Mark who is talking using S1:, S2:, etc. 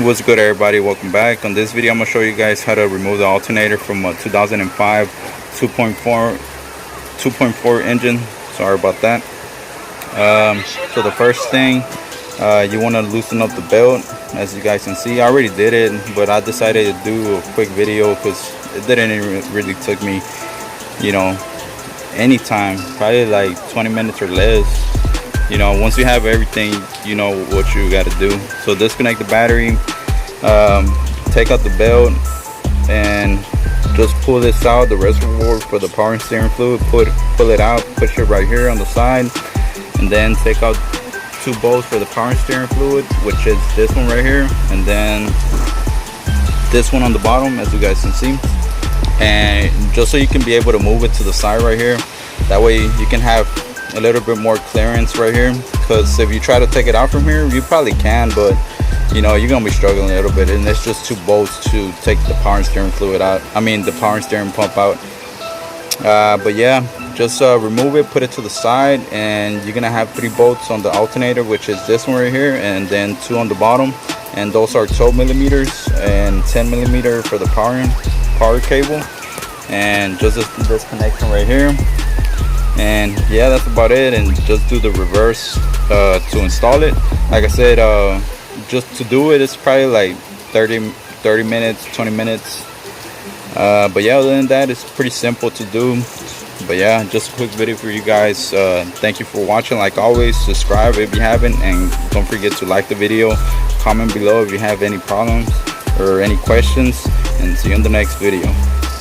S1: What's good, everybody? Welcome back. On this video I'm going to show you guys how to remove the alternator from a 2005 2.4 engine. Sorry about that. So the first thing, you want to loosen up the belt. As you guys can see, I already did it, but I decided to do a quick video because it didn't really took me, any time, probably like 20 minutes or less. Once you have everything, you know what you got to do. So disconnect the battery, take out the belt, and just pull this out, the reservoir for the power and steering fluid. Pull it out, push it right here on the side, and then take out 2 bolts for the power and steering fluid, which is this one right here, and then this one on the bottom, as you guys can see. And just so you can be able to move it to the side right here, that way you can have a little bit more clearance right here, because if you try to take it out from here, you probably can, but you're gonna be struggling a little bit. And it's just 2 bolts to take the power and steering fluid out, the power and steering pump out. But yeah, just remove it, put it to the side, and you're gonna have 3 bolts on the alternator, which is this one right here, and then 2 on the bottom, and those are 12 millimeters and 10 millimeter for the power cable. And just this connection right here. And yeah, that's about it. And just do the reverse to install it. Like I said, just to do it, it's probably like 30 minutes, 20 minutes. But yeah, other than that, it's pretty simple to do. But yeah, just a quick video for you guys. Thank you for watching. Like always, subscribe if you haven't, and don't forget to like the video, comment below if you have any problems or any questions, and see you in the next video.